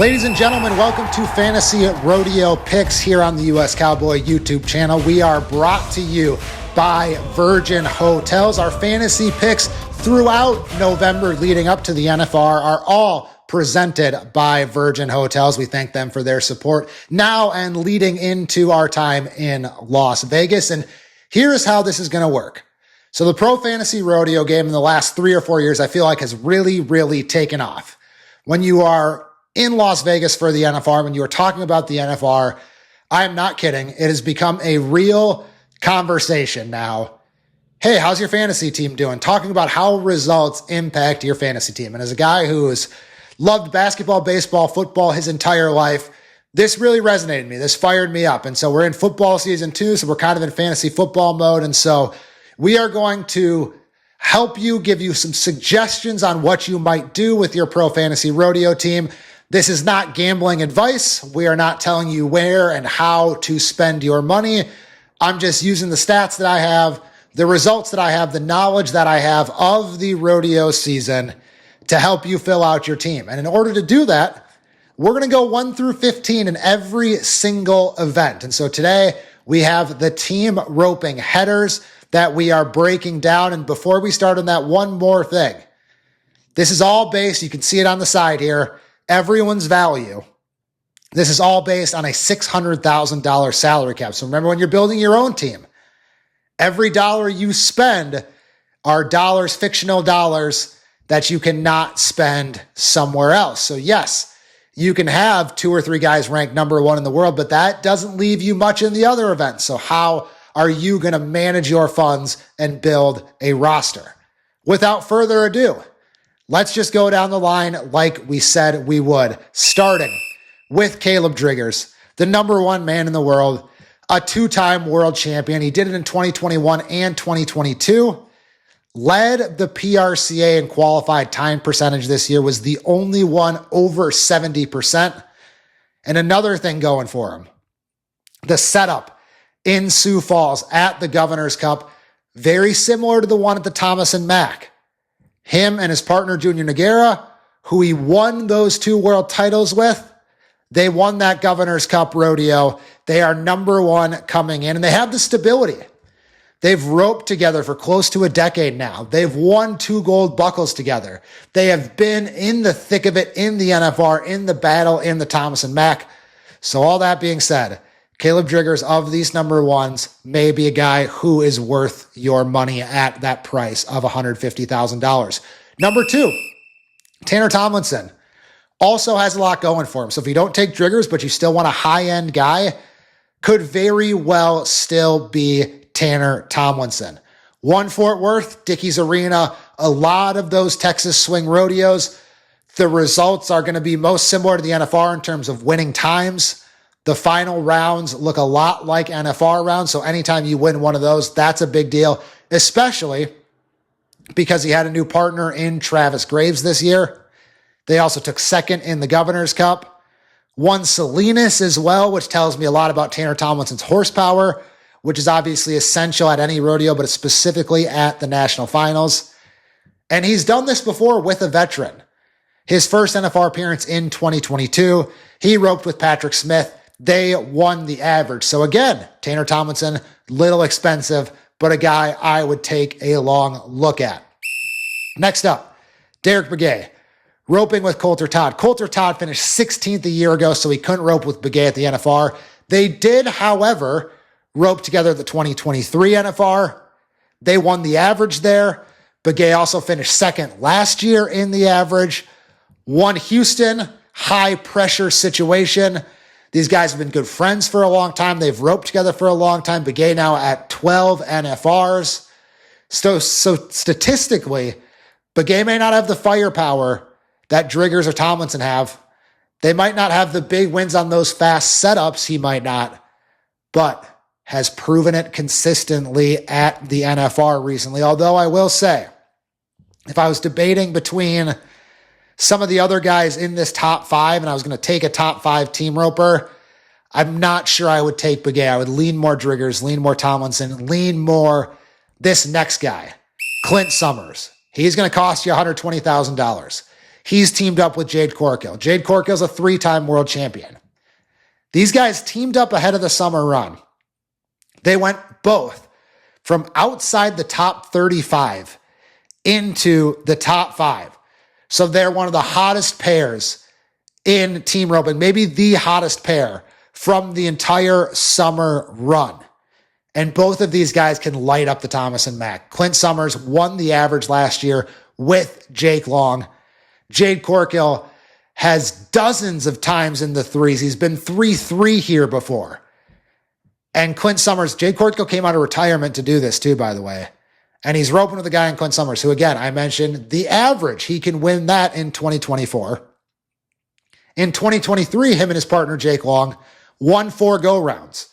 Ladies and gentlemen, welcome to Fantasy Rodeo Picks here on the US Cowboy YouTube channel. We are brought to you by Virgin Hotels. Our fantasy picks throughout November leading up to the NFR are all presented by Virgin Hotels. We thank them for their support now and leading into our time in Las Vegas. And here's how this is going to work. So the Pro Fantasy Rodeo game in the last 3 or 4 years, I feel like has really taken off. When you are in Las Vegas for the NFR, when you are talking about the NFR, I am not kidding. It has become a real conversation now. Hey, how's your fantasy team doing? Talking about how results impact your fantasy team. And as a guy who has loved basketball, baseball, football his entire life, this really resonated with me. This fired me up. And so we're in football season 2, so we're kind of in fantasy football mode. And so we are going to help you, give you some suggestions on what you might do with your Pro Fantasy Rodeo team. This is not gambling advice. We are not telling you where and how to spend your money. I'm just using the stats that I have, the results that I have, the knowledge that I have of the rodeo season to help you fill out your team. And in order to do that, we're going to go 1 through 15 in every single event. And so today we have the team roping headers that we are breaking down. And before we start on that, one more thing. This is all based, you can see it on the side here, everyone's value. This is all based on a $600,000 salary cap. So remember, when you're building your own team, every dollar you spend are dollars, fictional dollars that you cannot spend somewhere else. So yes, you can have 2 or 3 guys ranked number 1 in the world, but that doesn't leave you much in the other events. So how are you going to manage your funds and build a roster? Without further ado, let's just go down the line like we said we would, starting with Kaleb Driggers, the number 1 man in the world, a 2-time world champion. He did it in 2021 and 2022, led the PRCA in qualified time percentage this year, was the only one over 70%. And another thing going for him, the setup in Sioux Falls at the Governor's Cup, very similar to the one at the Thomas and Mack. Him and his partner, Junior Nogueira, who he won those 2 world titles with, they won that Governor's Cup rodeo. They are number 1 coming in, and they have the stability. They've roped together for close to a decade now. They've won 2 gold buckles together. They have been in the thick of it, in the NFR, in the battle, in the Thomas and Mack. So all that being said, Kaleb Driggers, of these number 1s, may be a guy who is worth your money at that price of $150,000. Number 2, Tanner Tomlinson, also has a lot going for him. So if you don't take Driggers, but you still want a high-end guy, could very well still be Tanner Tomlinson. One Fort Worth, Dickies Arena, a lot of those Texas swing rodeos, the results are going to be most similar to the NFR in terms of winning times. The final rounds look a lot like NFR rounds, so anytime you win one of those, that's a big deal, especially because he had a new partner in Travis Graves this year. They also took 2nd in the Governor's Cup, won Salinas as well, which tells me a lot about Tanner Tomlinson's horsepower, which is obviously essential at any rodeo, but specifically at the national finals. And he's done this before with a veteran. His first NFR appearance in 2022, he roped with Patrick Smith. They won the average. So again, Tanner Tomlinson, little expensive, but a guy I would take a long look at. Next up, Derek Begay, roping with Coulter Todd. Coulter Todd finished 16th a year ago, so he couldn't rope with Begay at the NFR. They did, however, rope together at the 2023 NFR. They won the average there. Begay also finished 2nd last year in the average. Won Houston, high pressure situation. These guys have been good friends for a long time. They've roped together for a long time. Begay now at 12 NFRs. So statistically, Begay may not have the firepower that Driggers or Tomlinson have. They might not have the big wins on those fast setups. He might not, but has proven it consistently at the NFR recently. Although I will say, if I was debating between some of the other guys in this top 5 and I was going to take a top 5 team roper, I'm not sure I would take Begay. I would lean more Driggers, lean more Tomlinson, lean more this next guy, Clint Summers. He's going to cost you $120,000. he's teamed up with Jade Corkill. Jade Corkill's a 3-time world champion. These guys teamed up ahead of the summer run. They went both from outside the top 35 into the top 5. So they're one of the hottest pairs in team roping, maybe the hottest pair from the entire summer run. And both of these guys can light up the Thomas and Mack. Clint Summers won the average last year with Jake Long. Jade Corkill has dozens of times in the threes. He's been 3-3 here before. And Clint Summers, Jade Corkill came out of retirement to do this too, by the way. And he's roping with a guy in Clint Summers, who, again, I mentioned the average. He can win that in 2024. In 2023, him and his partner, Jake Long, won 4 go-rounds.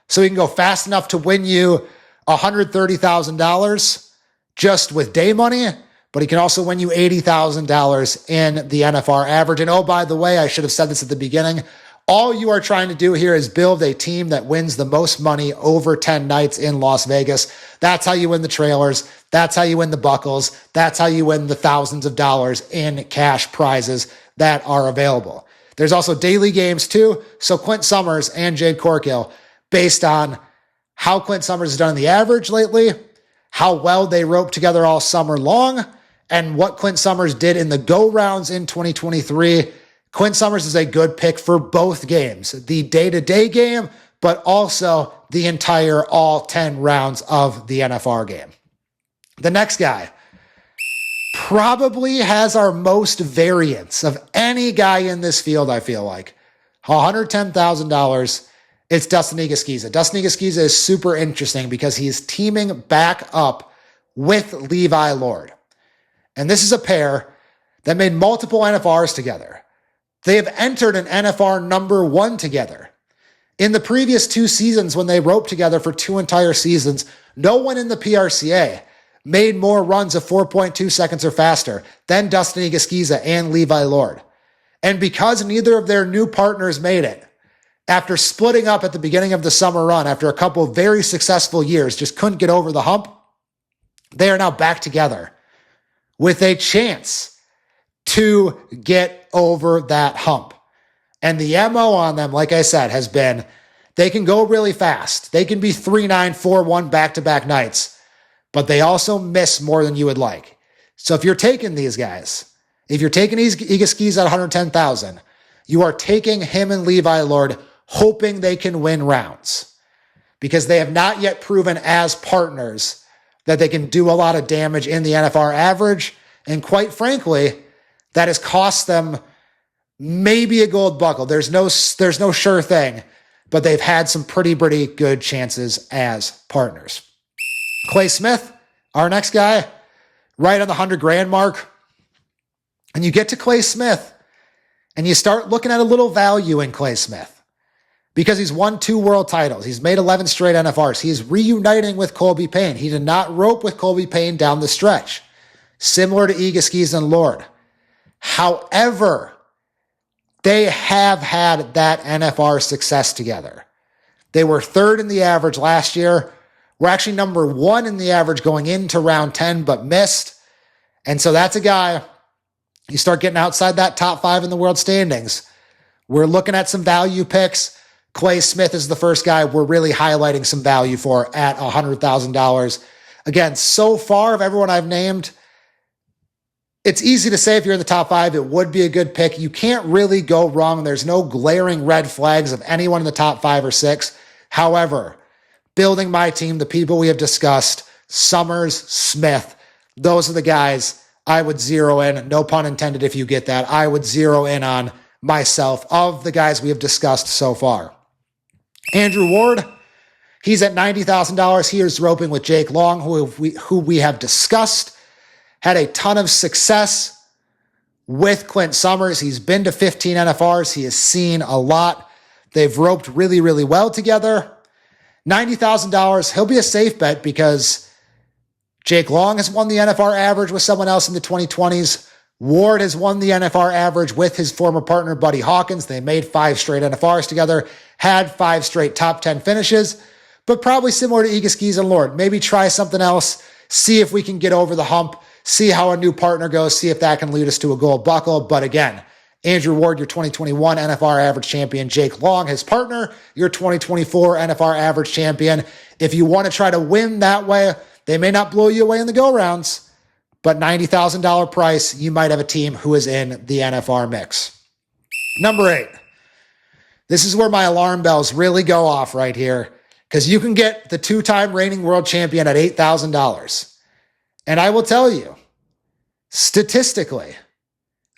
So he can go fast enough to win you $130,000 just with day money, but he can also win you $80,000 in the NFR average. And oh, by the way, I should have said this at the beginning. All you are trying to do here is build a team that wins the most money over 10 nights in Las Vegas. That's how you win the trailers. That's how you win the buckles. That's how you win the thousands of dollars in cash prizes that are available. There's also daily games too. So Clint Summers and Jade Corkill, based on how Clint Summers has done in the average lately, how well they roped together all summer long, and what Clint Summers did in the go-rounds in 2023, Clint Summers is a good pick for both games, the day-to-day game, but also the entire all 10 rounds of the NFR game. The next guy probably has our most variance of any guy in this field, I feel like. $110,000. It's Dustin Egaskiza. Dustin Egaskiza is super interesting because he's teaming back up with Levi Lord. And this is a pair that made multiple NFRs together. They have entered an NFR number 1 together. In the previous 2 seasons, when they roped together for 2 entire seasons, no one in the PRCA made more runs of 4.2 seconds or faster than Dustin Egaskiza and Levi Lord. And because neither of their new partners made it, after splitting up at the beginning of the summer run, after a couple of very successful years, just couldn't get over the hump, they are now back together with a chance to get over that hump. And the MO on them, like I said, has been they can go really fast. They can be 3-9, 4-1 back-to-back nights, but they also miss more than you would like. So if you're taking these guys, if you're taking Egaskiza at 110,000, you are taking him and Levi Lord hoping they can win rounds because they have not yet proven as partners that they can do a lot of damage in the NFR average. And quite frankly, that has cost them maybe a gold buckle. There's no sure thing, but they've had some pretty good chances as partners. Clay Smith, our next guy, right on the $100,000 mark. And you get to Clay Smith and you start looking at a little value in Clay Smith because he's won 2 world titles. He's made 11 straight NFRs. He's reuniting with Colby Payne. He did not rope with Colby Payne down the stretch, similar to Egaskiza and Lord. However, they have had that NFR success together. They were 3rd in the average last year. We're actually number 1 in the average going into round 10, but missed. And so that's a guy, you start getting outside that top 5 in the world standings. We're looking at some value picks. Clay Smith is the first guy we're really highlighting some value for at $100,000. Again, so far of everyone I've named, it's easy to say if you're in the top 5, it would be a good pick. You can't really go wrong. There's no glaring red flags of anyone in the top 5 or 6. However, building my team, the people we have discussed, Summers, Smith, those are the guys I would zero in. No pun intended if you get that. I would zero in on myself of the guys we have discussed so far. Andrew Ward, he's at $90,000. He is roping with Jake Long, who we have discussed. Had a ton of success with Clint Summers. He's been to 15 NFRs. He has seen a lot. They've roped really well together. $90,000, he'll be a safe bet because Jake Long has won the NFR average with someone else in the 2020s. Ward has won the NFR average with his former partner, Buddy Hawkins. They made 5 straight NFRs together, had 5 straight top 10 finishes, but probably similar to Egaskiza and Lord. Maybe try something else, see if we can get over the hump. see how a new partner goes, see if that can lead us to a gold buckle. But again, Andrew Ward, your 2021 NFR average champion. Jake Long, his partner, your 2024 NFR average champion. If you want to try to win that way, they may not blow you away in the go-rounds, but $90,000 price, you might have a team who is in the NFR mix. Number 8. This is where my alarm bells really go off right here, because you can get the 2-time reigning world champion at $8,000. And I will tell you, statistically,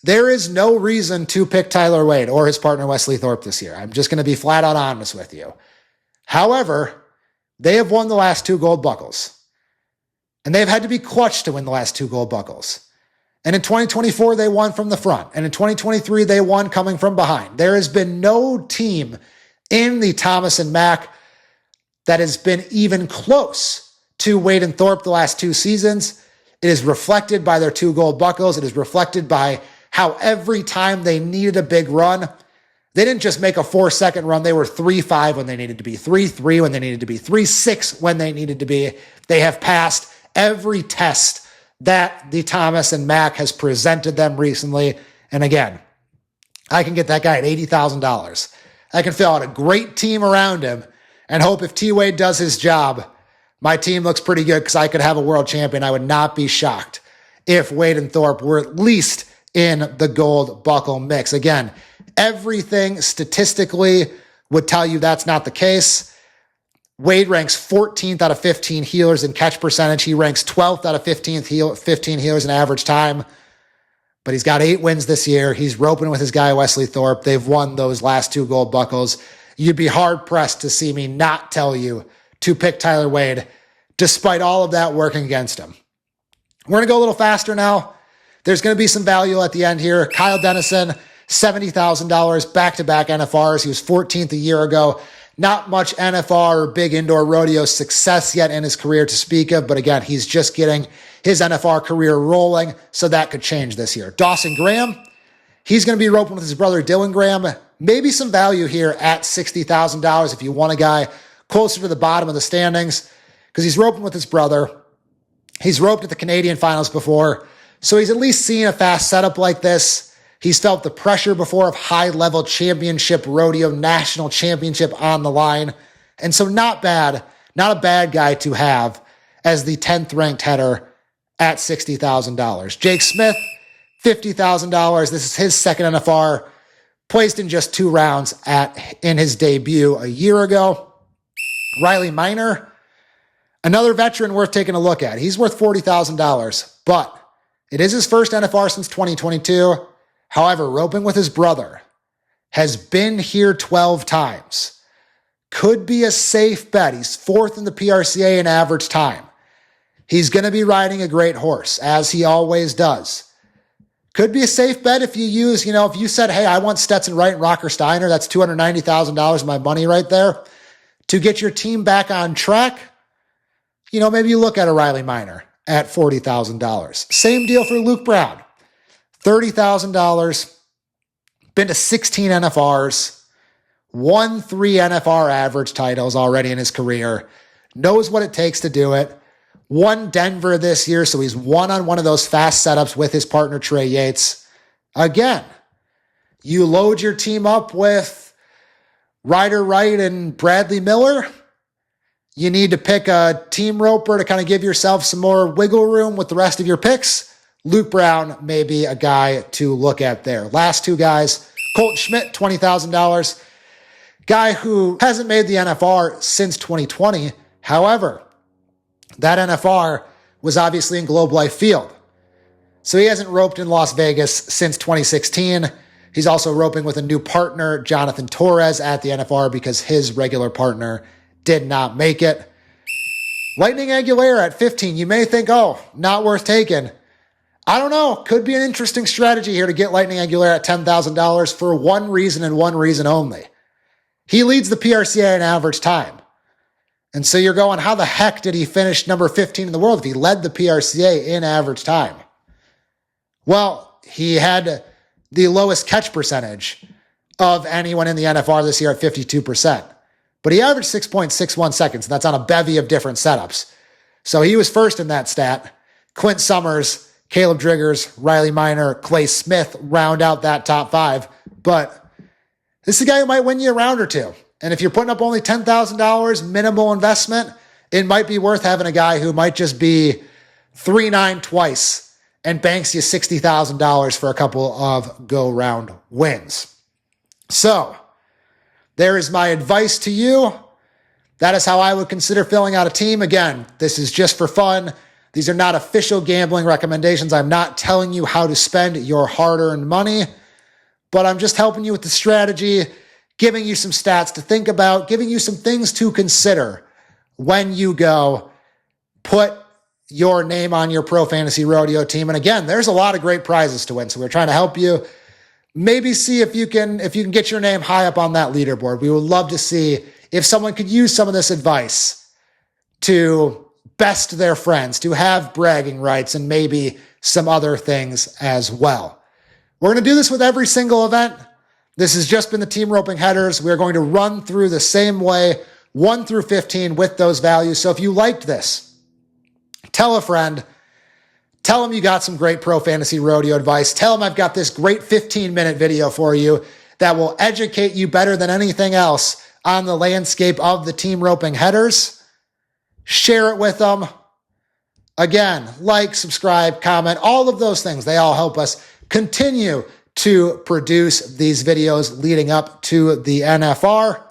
there is no reason to pick Tyler Wade or his partner Wesley Thorpe this year. I'm just going to be flat out honest with you. However, they have won the last 2 gold buckles. And they've had to be clutch to win the last 2 gold buckles. And in 2024, they won from the front. And in 2023, they won coming from behind. There has been no team in the Thomas and Mack that has been even close to Wade and Thorpe the last 2 seasons. It is reflected by their 2 gold buckles. It is reflected by how every time they needed a big run, they didn't just make a 4-second run. They were 3-5 when they needed to be, 3-3 when they needed to be, 3-6 when they needed to be. They have passed every test that the Thomas and Mack has presented them recently. And again, I can get that guy at $80,000. I can fill out a great team around him and hope if T-Wade does his job, my team looks pretty good because I could have a world champion. I would not be shocked if Wade and Thorpe were at least in the gold buckle mix. Again, everything statistically would tell you that's not the case. Wade ranks 14th out of 15 healers in catch percentage. He ranks 12th out of 15 healers in average time. But he's got 8 wins this year. He's roping with his guy Wesley Thorpe. They've won those last 2 gold buckles. You'd be hard-pressed to see me not tell you to pick Tyler Wade, despite all of that working against him. We're going to go a little faster now. There's going to be some value at the end here. Kyle Dennison, $70,000, back-to-back NFRs. He was 14th a year ago. Not much NFR or big indoor rodeo success yet in his career to speak of, but again, he's just getting his NFR career rolling, so that could change this year. Dawson Graham, he's going to be roping with his brother Dylan Graham. Maybe some value here at $60,000 if you want a guy closer to the bottom of the standings, because he's roping with his brother. He's roped at the Canadian finals before, so he's at least seen a fast setup like this. He's felt the pressure before of high-level championship rodeo, national championship on the line. And so not bad, not a bad guy to have as the 10th ranked header at $60,000. Jake Smith, $50,000. This is his second NFR, placed in just 2 rounds in his debut a year ago. Riley Minor, another veteran worth taking a look at. He's worth $40,000, but it is his first NFR since 2022. However, roping with his brother, has been here 12 times. Could be a safe bet. He's 4th in the PRCA in average time. He's going to be riding a great horse, as he always does. Could be a safe bet if you use, if you said, hey, I want Stetson Wright and Rocker Steiner, that's $290,000 of my money right there. To get your team back on track, maybe you look at a Riley Minor at $40,000. Same deal for Luke Brown. $30,000, been to 16 NFRs, won 3 NFR average titles already in his career, knows what it takes to do it, won Denver this year, so he's won on one of those fast setups with his partner Trey Yates. Again, you load your team up with Ryder Wright and Bradley Miller. You need to pick a team roper to kind of give yourself some more wiggle room with the rest of your picks. Luke Brown may be a guy to look at there. Last 2 guys, Colt Schmidt, $20,000. Guy who hasn't made the NFR since 2020. However, that NFR was obviously in Globe Life Field. So he hasn't roped in Las Vegas since 2016. He's also roping with a new partner, Jonathan Torres, at the NFR because his regular partner did not make it. Lightning Aguilera at 15. You may think, not worth taking. I don't know. Could be an interesting strategy here to get Lightning Aguilera at $10,000 for one reason and one reason only. He leads the PRCA in average time. And so you're going, how the heck did he finish number 15 in the world if he led the PRCA in average time? Well, he had the lowest catch percentage of anyone in the NFR this year at 52%. But he averaged 6.61 seconds, and that's on a bevy of different setups. So he was first in that stat. Clint Summers Kaleb Driggers, Riley Minor, Clay Smith round out that top 5. But this is a guy who might win you a round or two. And if you're putting up only $10,000 minimal investment, it might be worth having a guy who might just be 3-9 twice and banks you $60,000 for a couple of go-round wins. So there is my advice to you. That is how I would consider filling out a team. Again, this is just for fun. These are not official gambling recommendations. I'm not telling you how to spend your hard-earned money, but I'm just helping you with the strategy, giving you some stats to think about, giving you some things to consider when you go put your name on your Pro Fantasy Rodeo team. And again, there's a lot of great prizes to win. So we're trying to help you maybe see if you can get your name high up on that leaderboard. We would love to see if someone could use some of this advice to best their friends, to have bragging rights and maybe some other things as well. We're going to do this with every single event. This has just been the team roping headers. We're going to run through the same way, 1 through 15 with those values. So if you liked this, tell a friend, tell them you got some great Pro Fantasy Rodeo advice. Tell them I've got this great 15-minute video for you that will educate you better than anything else on the landscape of the team roping headers. Share it with them. Again, like, subscribe, comment, all of those things. They all help us continue to produce these videos leading up to the NFR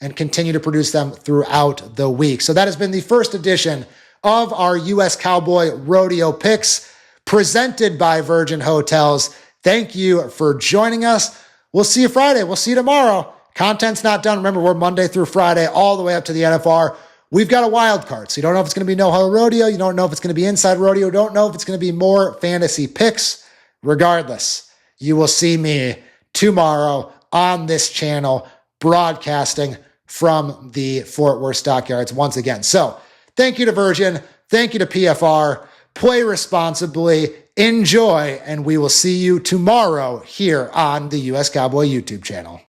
and continue to produce them throughout the week. So that has been the first edition of our US Cowboy Rodeo Picks presented by Virgin Hotels. Thank you for joining us. We'll see you Friday. We'll see you tomorrow. Content's not done. Remember, we're Monday through Friday all the way up to the NFR. We've got a wild card. So you don't know if it's going to be no huddle rodeo. You don't know if it's going to be inside rodeo. You don't know if it's going to be more fantasy picks. Regardless, you will see me tomorrow on this channel broadcasting from the Fort Worth Stockyards once again. So thank you to Virgin. Thank you to PFR. Play responsibly. Enjoy. And we will see you tomorrow here on the US Cowboy YouTube channel.